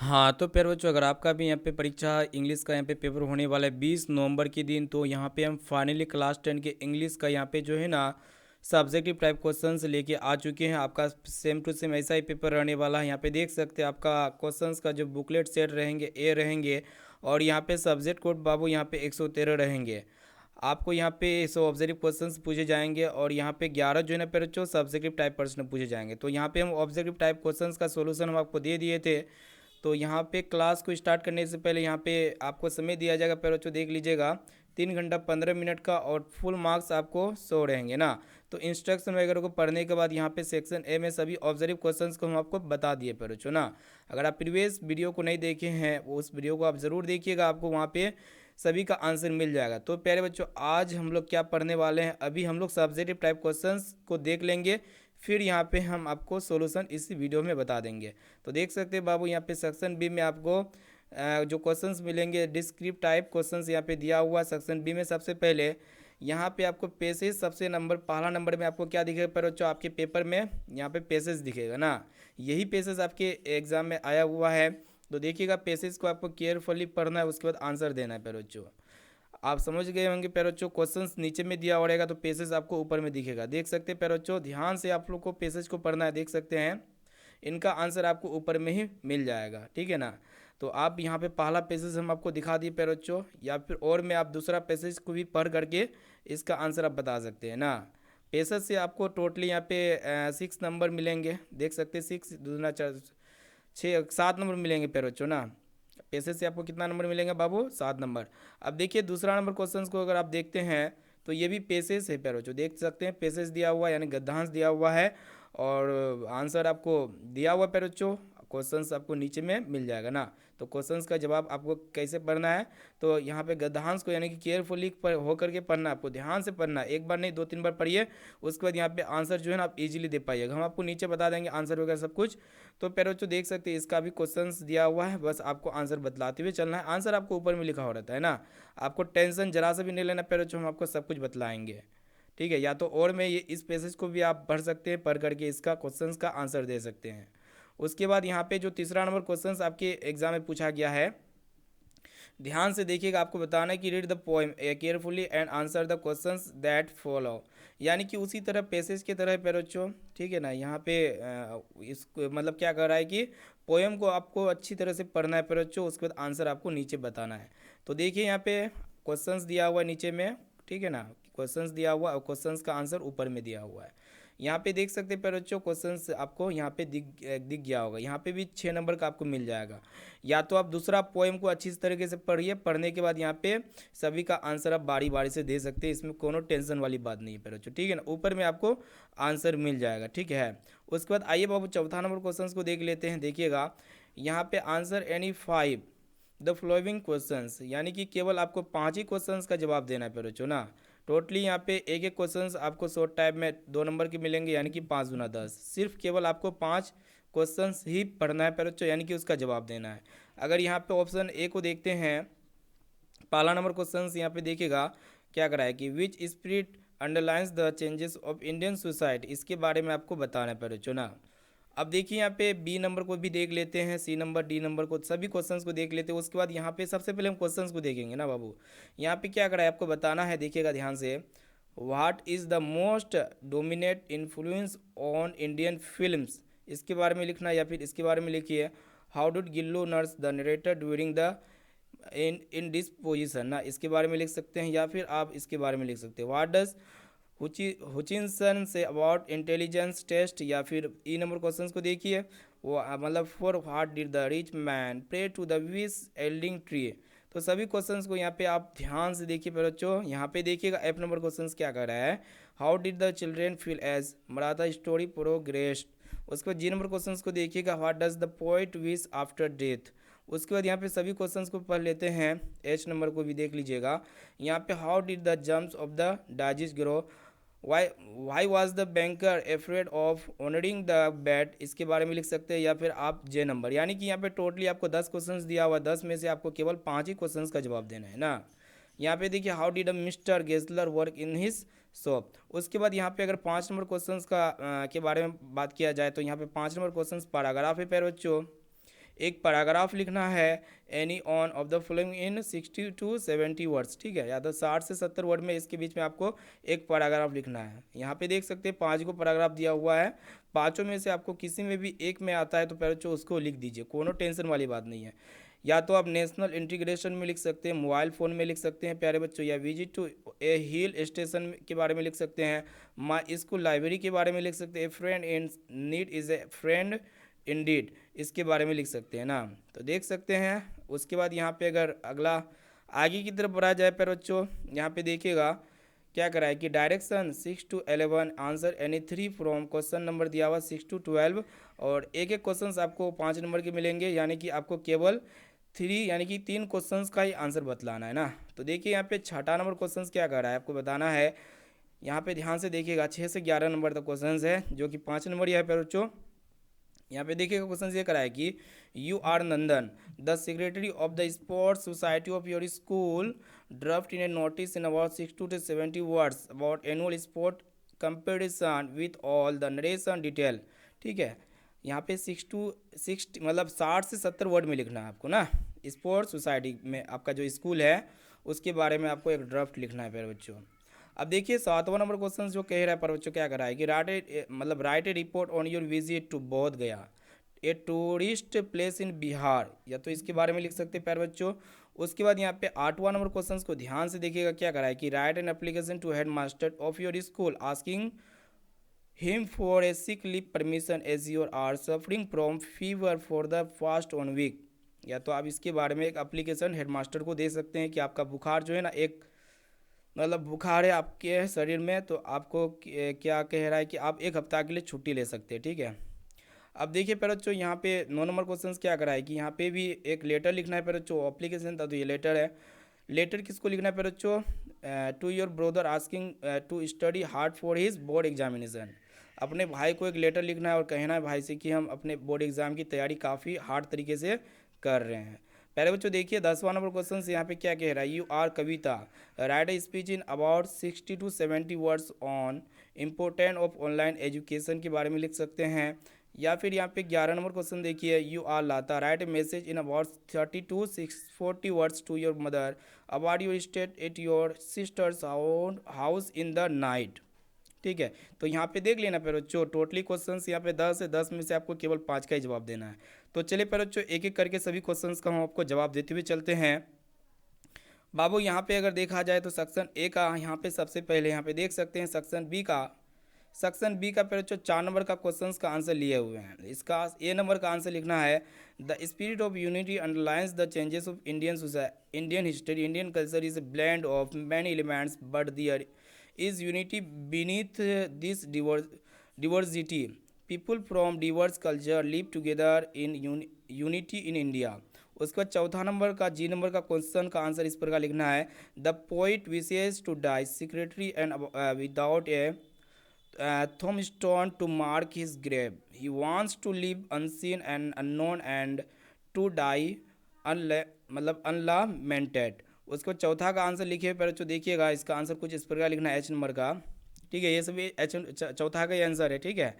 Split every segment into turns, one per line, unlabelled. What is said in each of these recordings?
हाँ, तो प्यारे बच्चों, अगर आपका भी यहाँ पे परीक्षा इंग्लिश का यहाँ पे पेपर होने वाला है 20 नवंबर के दिन, तो यहाँ पे हम फाइनली क्लास 10 के इंग्लिश का यहाँ पे जो है ना सब्जेक्टिव टाइप क्वेश्चंस लेके आ चुके हैं। आपका सेम टू सेम ऐसा ही पेपर रहने वाला है। यहाँ पे देख सकते हैं आपका क्वेश्चंस का जो बुकलेट सेट रहेंगे ए रहेंगे, और यहाँ पे सब्जेक्ट कोड बाबू यहाँ पे 113 रहेंगे। आपको यहाँ पे 100 ऑब्जेक्टिव क्वेश्चंस पूछे जाएंगे, और यहाँ पे 11 जो है ना पेपर बच्चों सब्जेक्टिव टाइप प्रश्न पूछे जाएंगे। तो यहाँ पे हम ऑब्जेक्टिव टाइप क्वेश्चंस का सोल्यूशन हम आपको दे दिए थे। तो यहाँ पे क्लास को स्टार्ट करने से पहले यहाँ पे आपको समय दिया जाएगा, पहले बच्चों देख लीजिएगा, 3 घंटा 15 मिनट का, और फुल मार्क्स आपको 100 रहेंगे ना। तो इंस्ट्रक्शन वगैरह को पढ़ने के बाद यहाँ पे सेक्शन ए में सभी ऑब्जर्व क्वेश्चंस को हम आपको बता दिए पहले बच्चों ना। अगर आप प्रीवियस वीडियो को नहीं देखे हैं वो उस वीडियो को आप ज़रूर देखिएगा, आपको वहाँ पे सभी का आंसर मिल जाएगा। तो प्यारे बच्चों, आज हम लोग क्या पढ़ने वाले हैं, अभी हम लोग सब्जेक्टिव टाइप क्वेश्चंस को देख लेंगे, फिर यहाँ पे हम आपको सॉल्यूशन इसी वीडियो में बता देंगे। तो देख सकते हैं बाबू, यहाँ पे सेक्शन बी में आपको जो क्वेश्चंस मिलेंगे डिस्क्रिप्टिव टाइप क्वेश्चंस यहाँ पे दिया हुआ है। सेक्शन बी में सबसे पहले यहाँ पे आपको पेसेज सबसे पहला नंबर में आपको क्या दिखेगा पर बच्चों, आपके पेपर में यहाँ पे पेसेज दिखेगा ना। यही पेसेज आपके एग्जाम में आया हुआ है। तो देखिएगा, पेसेज को आपको केयरफुली पढ़ना है, उसके बाद आंसर देना है पर बच्चों। आप समझ गए होंगे पैर बच्चों, क्वेश्चंस नीचे में दिया रहेगा तो पेसेज आपको ऊपर में दिखेगा। देख सकते हैं पैर बच्चों, ध्यान से आप लोग को पेसेज को पढ़ना है। देख सकते हैं इनका आंसर आपको ऊपर में ही मिल जाएगा, ठीक है ना। तो आप यहाँ पे पहला पेसेज हम आपको दिखा दिए पैर बच्चों, या फिर और में आप दूसरा पेसेज को भी पढ़ करके इसका आंसर आप बता सकते हैं ना। पेसेज से आपको टोटली यहाँ पे 6 नंबर मिलेंगे। देख सकते हैं 6 दूना 4 6 7 नंबर मिलेंगे पैर बच्चों ना। पैसे से आपको कितना नंबर मिलेंगे बाबू, 7 नंबर। अब देखिए दूसरा नंबर क्वेश्चन को अगर आप देखते हैं तो ये भी पेसेस है पैरों, जो देख सकते हैं पेसेस दिया हुआ है, यानी गद्यांश दिया हुआ है, और आंसर आपको दिया हुआ पैरों। क्वेश्चंस आपको नीचे में मिल जाएगा ना। तो क्वेश्चंस का जवाब आपको कैसे पढ़ना है, तो यहाँ पे गद्यांश को यानी कि केयरफुली होकर के पढ़ना है, आपको ध्यान से पढ़ना है। एक बार नहीं 2-3 बार पढ़िए, उसके बाद यहाँ पे आंसर जो है ना आप इजीली दे पाइएगा। हम आपको नीचे बता देंगे आंसर वगैरह सब कुछ। तो पैरो बच्चों देख सकते हैं इसका भी क्वेश्चंस दिया हुआ है, बस आपको आंसर बतलाते हुए चलना है। आंसर आपको ऊपर में लिखा हो रहता है ना, आपको टेंशन जरा से भी नहीं लेना पैरो बच्चों, हम आपको सब कुछ बतलाएंगे, ठीक है। या तो और में ये इस पैसेज को भी आप पढ़ सकते हैं, पढ़ करके इसका क्वेश्चंस का आंसर दे सकते हैं। उसके बाद यहाँ पे जो तीसरा नंबर क्वेश्चंस आपके एग्जाम में पूछा गया है, ध्यान से देखिएगा, आपको बताना है कि read the poem carefully and answer the questions that follow. यानी कि उसी तरह पैसेज की तरह पैरोचो, ठीक है ना। यहाँ पे इसको मतलब क्या कर रहा है कि पोएम को आपको अच्छी तरह से पढ़ना है पैरोचो, उसके बाद आंसर आपको नीचे बताना है। तो देखिए यहाँ पे क्वेश्चंस दिया हुआ है नीचे में, ठीक है ना। क्वेश्चंस दिया हुआ और क्वेश्चंस का आंसर ऊपर में दिया हुआ है। यहाँ पे देख सकते हैं बच्चों, क्वेश्चंस आपको यहाँ पे दिख गया होगा। यहाँ पे भी 6 नंबर का आपको मिल जाएगा। या तो आप दूसरा पोएम को अच्छी तरीके से पढ़िए, पढ़ने के बाद यहाँ पे सभी का आंसर आप बारी बारी से दे सकते हैं, इसमें कोनो टेंशन वाली बात नहीं है बच्चों, ठीक है ना। ऊपर में आपको आंसर मिल जाएगा, ठीक है। उसके बाद आइए बाबू चौथा नंबर क्वेश्चन को देख लेते हैं। देखिएगा यहाँ पे answer any 5 the flowing questions, यानी कि केवल आपको 5 ही क्वेश्चंस का जवाब देना है बच्चों ना। टोटली यहाँ पे एक एक क्वेश्चंस आपको शॉर्ट टाइम में 2 नंबर के मिलेंगे, यानी कि 5 दूना 10। सिर्फ केवल आपको 5 क्वेश्चंस ही पढ़ना है बच्चों, यानी कि उसका जवाब देना है। अगर यहाँ पे ऑप्शन ए को देखते हैं, पहला नंबर क्वेश्चंस यहाँ पे देखिएगा क्या करा है कि which spirit underlines the changes of Indian society, इसके बारे में आपको बताना है बच्चों ना। अब देखिए यहाँ पे बी नंबर को भी देख लेते हैं, सी नंबर डी नंबर को, सभी क्वेश्चंस को देख लेते हैं। उसके बाद यहाँ पे सबसे पहले हम क्वेश्चंस को देखेंगे ना बाबू। यहाँ पे क्या करा है आपको बताना है, देखिएगा ध्यान से। What is the most dominate influence on Indian films, इसके बारे में लिखना है, या फिर इसके बारे में लिखिए how did Gillu nurse the narrator during the in this position ना, इसके बारे में लिख सकते हैं। या फिर आप इसके बारे में लिख सकते हैं what does हुचिनसन say about intelligence test. या फिर ई नंबर क्वेश्चन को देखिए, वो मतलब for what did the rich man pray to the wish yielding tree. तो सभी क्वेश्चंस को यहाँ पे आप ध्यान से देखिए बच्चों। यहाँ पे देखिएगा एफ नंबर क्वेश्चंस क्या कर रहा है, how did the children feel as Maratha story progressed. उसके बाद जी नंबर क्वेश्चंस को देखिएगा, what does the poet wish after death. उसके बाद यहाँ पे सभी क्वेश्चंस को पढ़ लेते हैं। एच नंबर को भी देख लीजिएगा, यहाँ पे how did the jumps of the daisies grow, why was the banker afraid of honouring the bat, इसके बारे में लिख सकते हैं। या फिर आप जे नंबर, यानी कि यहाँ पे टोटली आपको 10 क्वेश्चंस दिया हुआ है, 10 में से आपको केवल 5 ही क्वेश्चंस का जवाब देना है ना। यहाँ पे देखिए how did mister Gessler work in his shop. उसके बाद यहाँ पे अगर 5 नंबर क्वेश्चंस का के बारे में बात किया जाए तो यहाँ पे 5 नंबर क्वेश्चंस पैराग्राफ है पैर बच्चों। एक पैराग्राफ लिखना है any on off the following in 60 to 70 words, ठीक है, या तो 60 से 70 वर्ड में इसके बीच में आपको एक पैराग्राफ लिखना है। यहाँ पे देख सकते हैं 5 को पैराग्राफ दिया हुआ है, पाँचों में से आपको किसी में भी एक में आता है तो पहले तो उसको लिख दीजिए, कोनो टेंशन वाली बात नहीं है। या तो आप नेशनल इंटीग्रेशन में लिख सकते हैं, मोबाइल फ़ोन में लिख सकते हैं प्यारे बच्चों, या visit to a hill station के बारे में लिख सकते हैं, माई स्कूल लाइब्रेरी के बारे में लिख सकते हैं, friend in need is a friend Indeed, इसके बारे में लिख सकते हैं ना। तो देख सकते हैं। उसके बाद यहाँ पे अगर अगला आगे की तरफ बढ़ा जाए पर बच्चों, यहाँ पे देखिएगा क्या करा है कि direction 6 to 11 answer any 3 from, question number दिया हुआ 6 to 12, और एक एक क्वेश्चन आपको 5 नंबर के मिलेंगे, यानी कि आपको केवल 3 यानी कि 3 क्वेश्चंस का ही आंसर बतलाना है ना। तो देखिए यहाँ पे छठा नंबर क्वेश्चन क्या कर रहा है आपको बताना है। यहाँ पे ध्यान से देखिएगा 6 से 11 नंबर तक क्वेश्चन है, जो कि 5 नंबर यहाँ पे बच्चों। यहाँ पे देखिएगा क्वेश्चन ये करा है कि you are Nandan the secretary of the sports society of your school draft in a notice in about 60 to 70 words about annual sport competition with all the narration detail, ठीक है। यहाँ पे 6 मतलब 60 से 70 वर्ड में लिखना है आपको ना। स्पोर्ट्स सोसाइटी में आपका जो स्कूल है उसके बारे में आपको एक ड्राफ्ट लिखना है प्यारे बच्चों। अब देखिए 7वां नंबर क्वेश्चन जो कह रहा है पर बच्चों क्या कर रहा है कि write a report on your visit to Bodh Gaya, a tourist place in Bihar, या तो इसके बारे में लिख सकते हैं प्यारे बच्चों। उसके बाद यहाँ पे 8वां नंबर क्वेश्चन को ध्यान से देखिएगा क्या कर रहा है कि write an application to head master of your school asking him for a sick leave permission as you are suffering from fever for the past 1 week, या तो आप इसके बारे में एक एप्लीकेशन हेडमास्टर को दे सकते हैं कि आपका बुखार जो है ना, एक मतलब बुखार है आपके शरीर में, तो आपको क्या कह रहा है कि आप 1 हफ्ता के लिए छुट्टी ले सकते हैं, ठीक है। अब देखिए पर बच्चों यहाँ पे 9 नंबर क्वेश्चन क्या करा है कि यहाँ पे भी एक लेटर लिखना है पर बच्चों, एप्लीकेशन था तो ये लेटर है। लेटर किसको लिखना है पर बच्चों, to your brother asking to study hard for his board examination, अपने भाई को एक लेटर लिखना है और कहना है भाई से कि हम अपने बोर्ड एग्ज़ाम की तैयारी काफ़ी हार्ड तरीके से कर रहे हैं। पहले बच्चों देखिए 10वां नंबर क्वेश्चन से यहाँ पे क्या कह रहा है, you are Kavita write a speech in about 60 to 70 words on important of online education के बारे में लिख सकते हैं। या फिर यहाँ पे 11 नंबर क्वेश्चन देखिए, you are Lata write a message in about 30 to 640 words to your mother about your stay at your sisters house in the night, ठीक है। तो यहाँ पे देख लेना पर बच्चों, टोटली क्वेश्चंस यहाँ पे 10 है, 10 में से आपको केवल 5 का ही जवाब देना है। तो चलिए पर बच्चों एक एक करके सभी क्वेश्चंस का हम आपको जवाब देते हुए चलते हैं। बाबू यहाँ पे अगर देखा जाए तो सेक्शन ए का यहाँ पे सबसे पहले यहाँ पे देख सकते हैं सेक्शन बी का पर बच्चों 4 नंबर का क्वेश्चंस का आंसर लिए हुए हैं। इसका ए नंबर का आंसर लिखना है the spirit of unity underlines the changes of Indian history, Indian culture is a blend of many elements but there is unity beneath this diversity. People from diverse culture live together in unity in India. उसके बाद चौथा number का G number का question का answer इस प्रकार लिखना है the poet wishes to die secretly and without a tombstone to mark his grave. He wants to live unseen and unknown and to die मतलब unlamented. उसको चौथा का आंसर लिखिए पर बच्चों देखिएगा, इसका आंसर कुछ इस प्रकार लिखना है एच नंबर का, ठीक है। ये सभी एच चौथा का ही आंसर है, ठीक है।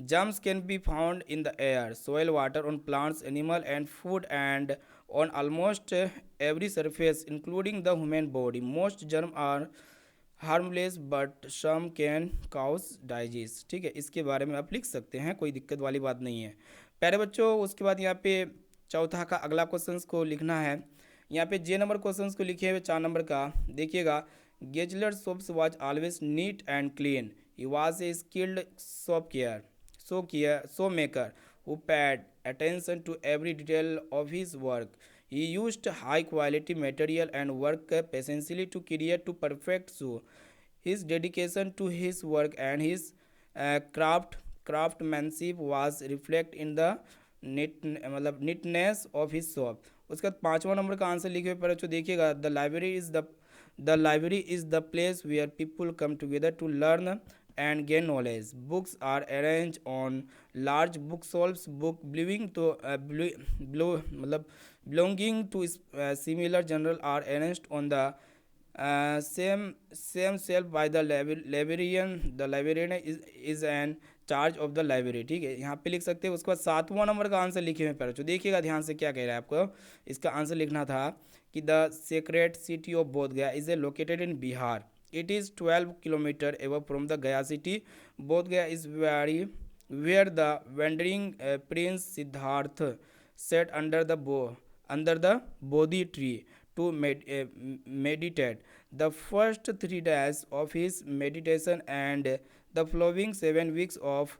Germs can be found in the air soil water on plants animal and food and on almost every surface including the human body. Most germ are harmless but some can cause diseases, ठीक है। इसके बारे में आप लिख सकते हैं, कोई दिक्कत वाली बात नहीं है प्यारे बच्चों। उसके बाद यहाँ पे चौथा का अगला क्वेश्चन को लिखना है, यहाँ पे जे नंबर क्वेश्चन को लिखे हुए 4 नंबर का देखिएगा, Gessler shops was always neat and clean, he was a skilled shoemaker who paid attention to every detail of his work, he used high quality material and work patiently to create to perfect shoe, his dedication to his work and his craftsmanship was reflect in the neatness of his shop. उसके बाद 5वां number का answer लिखे पर बच्चों देखिएगा, the library is the place where people come together to learn and gain knowledge. Books are arrange on large book shelves, book belonging to similar genre are arranged on the same shelf by the librarian. The librarian is an charge of the library, ठीक है, यहाँ पे लिख सकते हैं। उसके बाद 7वां number का आंसर लिखे हुए पैरों, देखिएगा ध्यान से क्या कह रहा है आपको। इसका आंसर लिखना था कि द सेक्रेट सिटी ऑफ बोध गया is a located in Bihar, it is 12 kilometre away from the गया सिटी। बोध गया is very where the wandering prince Siddharth sat under the Bodhi tree to meditate. The first 3 days of his meditation and the following 7 weeks of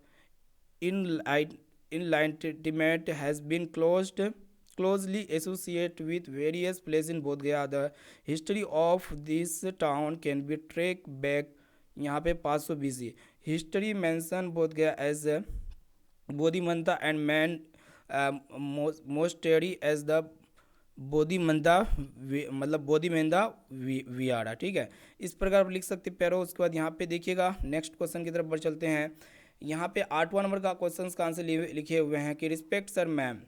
enlight- enlightenment has been closely associated with various places in Bodh Gaya. The history of this town can be tracked back यहाँ पे 500 BC. History mention Bodh Gaya as Bodhimanda and man monastery as the बोधिमंदा मतलब बोधिमंदा विहारा, ठीक है, इस प्रकार लिख सकते पैरो। उसके बाद यहाँ पे देखिएगा नेक्स्ट क्वेश्चन की तरफ बढ़ चलते हैं। यहाँ पे 8वां नंबर का क्वेश्चन का आंसर लिखे हुए हैं कि respect sir ma'am,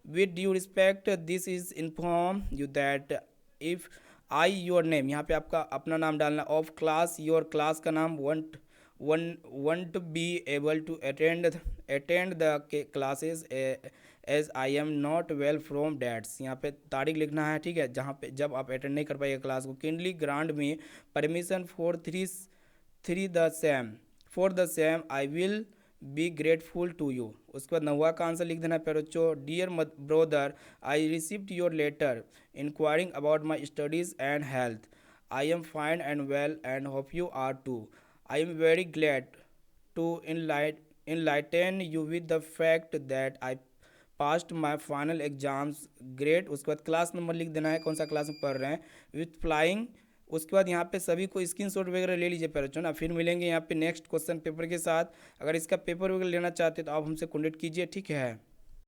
with due respect this is inform you that if I your name, यहाँ पे आपका अपना नाम डालना, ऑफ क्लास योर क्लास का नाम, won't be able to attend the classes as I am not well from dates, यहाँ पे तारीख लिखना है, ठीक है, जहाँ पे जब आप अटेंड नहीं कर पाइए क्लास को। Kindly grant me permission for the same I will be grateful to you. उसके बाद 9वां का आंसर लिख देना पैरोचो। Dear brother, I received your letter inquiring about my studies and health, I am fine and well and hope you are too. I am very glad to enlighten you with the fact that I passed my final exams great। उसके बाद class number लिख देना है, कौन सा class में पढ़ रहे हैं, विथ फ्लाइंग। उसके बाद यहाँ पे सभी को स्क्रीनशॉट वगैरह ले लीजिए पैरों ना। फिर मिलेंगे यहाँ पे नेक्स्ट क्वेश्चन पेपर के साथ। अगर इसका पेपर वगैरह लेना चाहते तो आप हमसे कॉन्टेक्ट कीजिए, ठीक है।